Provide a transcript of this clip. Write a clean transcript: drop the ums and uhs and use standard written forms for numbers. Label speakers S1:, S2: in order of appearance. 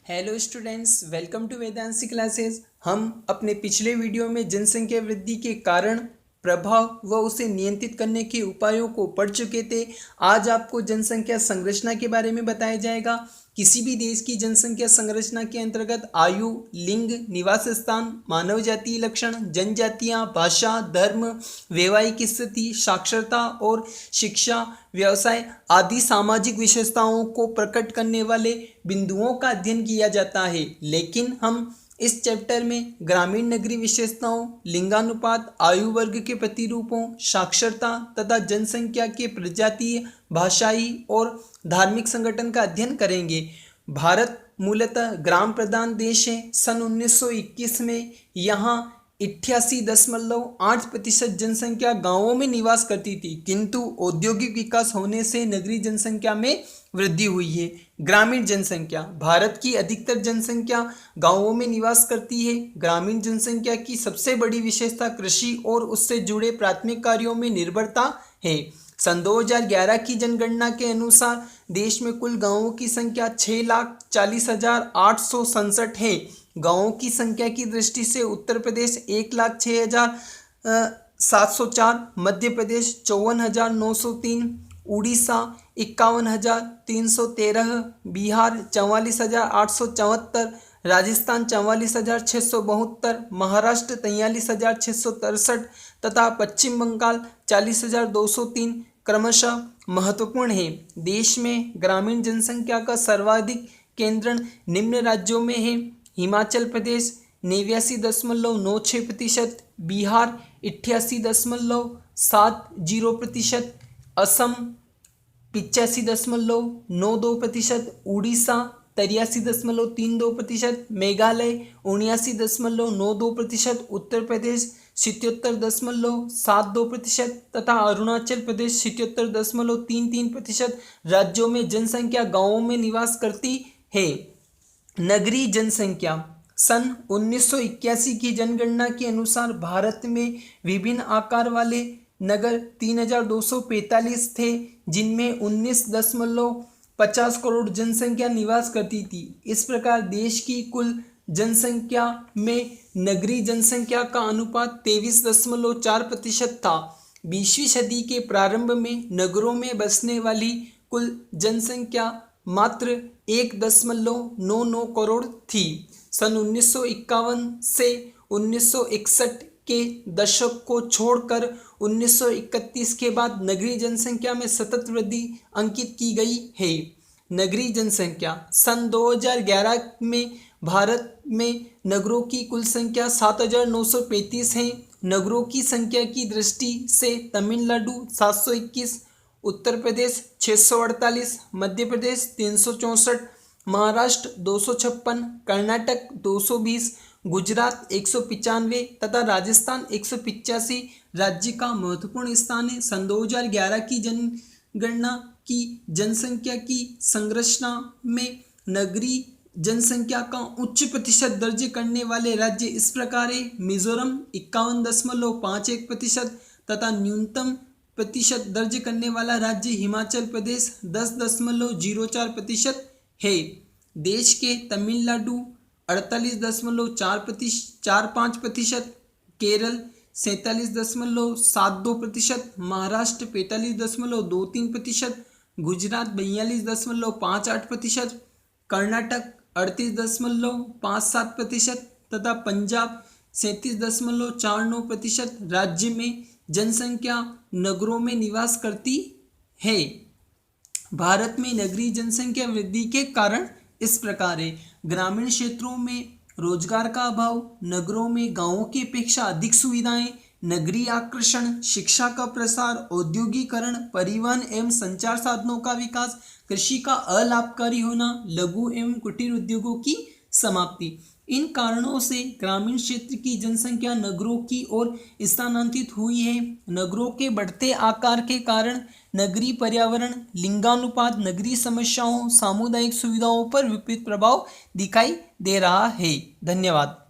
S1: Hello students, welcome to Vedanshi classes. हम अपने पिछले वीडियो में जनसंख्या वृद्धि के कारण, प्रभाव व उसे नियंत्रित करने के उपायों को पढ़ चुके थे। आज आपको जनसंख्या संरचना के बारे में बताया जाएगा। किसी भी देश की जनसंख्या संरचना के अंतर्गत आयु, लिंग, निवास स्थान, मानव जातीय लक्षण, जनजातियां, भाषा, धर्म, वैवाहिक स्थिति, साक्षरता और शिक्षा, व्यवसाय आदि सामाजिक विशेषताओं को प्रकट करने वाले बिंदुओं का अध्ययन किया जाता है। लेकिन हम इस चैप्टर में ग्रामीण नगरीय विशेषताओं, लिंगानुपात, आयु वर्ग के प्रतिरूपों, साक्षरता तथा जनसंख्या के प्रजातीय, भाषाई और धार्मिक संगठन का अध्ययन करेंगे। भारत मूलतः ग्राम प्रधान देश है। सन 1921 में यहाँ 88.8% जनसंख्या गांवों में निवास करती थी, किंतु औद्योगिक विकास होने से नगरीय जनसंख्या में वृद्धि हुई है। ग्रामीण जनसंख्या, भारत की अधिकतर जनसंख्या गांवों में निवास करती है। ग्रामीण जनसंख्या की सबसे बड़ी विशेषता कृषि और उससे जुड़े प्राथमिक कार्यों में निर्भरता है। सन 2011 की जनगणना के अनुसार देश में कुल गांवों की संख्या 6,40,867 है। गांवों की संख्या की दृष्टि से उत्तर प्रदेश 1,06,704, मध्य प्रदेश 54,903, उड़ीसा 51,313, बिहार 44,874, राजस्थान 44,672, महाराष्ट्र 43,663 तथा पश्चिम बंगाल 40,203 क्रमशः महत्वपूर्ण है। देश में ग्रामीण जनसंख्या का सर्वाधिक केंद्रण निम्न राज्यों में है: हिमाचल प्रदेश 89.96%, बिहार 88.70%, असम 85.92%, उड़ीसा 83.32%, मेघालय 79.92%, उत्तर प्रदेश 77.72% तथा अरुणाचल प्रदेश 77.33% राज्यों में जनसंख्या गांवों में निवास करती है। नगरीय जनसंख्या, सन 1981 की जनगणना के अनुसार भारत में विभिन्न आकार वाले नगर 3,245 थे, जिनमें 19.50 करोड़ जनसंख्या निवास करती थी। इस प्रकार देश की कुल जनसंख्या में नगरीय जनसंख्या का अनुपात 23.4% था। 20वीं सदी के प्रारंभ में नगरों में बसने वाली कुल जनसंख्या मात्र 1.99 करोड़ थी। सन 1951 से 1961 के दशक को छोड़कर 1931 के बाद नगरीय जनसंख्या में सतत वृद्धि अंकित की गई है। नगरीय जनसंख्या, सन 2011 में भारत में नगरों की कुल संख्या 7,935 है। नगरों की संख्या की दृष्टि से तमिलनाडु 721, उत्तर प्रदेश 648, मध्य प्रदेश 364, महाराष्ट्र 256, कर्नाटक 220, गुजरात 195 तथा राजस्थान 185 राज्य का महत्वपूर्ण स्थान है। सन 2011 की जनगणना की जनसंख्या की संरचना में नगरीय जनसंख्या का उच्च प्रतिशत दर्ज करने वाले राज्य इस प्रकार है: मिजोरम 51.51% तथा न्यूनतम प्रतिशत दर्ज करने वाला राज्य हिमाचल प्रदेश 10.04% है। देश के तमिलनाडु 48.45%, केरल 47.72%, महाराष्ट्र 45.23%, गुजरात 42.58%, कर्नाटक 38.57% तथा पंजाब 37.49% राज्य में जनसंख्या नगरों में निवास करती है। भारत में नगरीय जनसंख्या वृद्धि के कारण इस प्रकार है: ग्रामीण क्षेत्रों में रोजगार का अभाव, नगरों में गांवों की अपेक्षा अधिक सुविधाएं, नगरीय आकर्षण, शिक्षा का प्रसार, औद्योगिकरण, परिवहन एवं संचार साधनों का विकास, कृषि का अलाभकारी होना, लघु एवं कुटीर उद्योगों की समाप्ति। इन कारणों से ग्रामीण क्षेत्र की जनसंख्या नगरों की ओर स्थानांतरित हुई है। नगरों के बढ़ते आकार के कारण नगरीय पर्यावरण, लिंगानुपात, नगरीय समस्याओं, सामुदायिक सुविधाओं पर विपरीत प्रभाव दिखाई दे रहा है। धन्यवाद।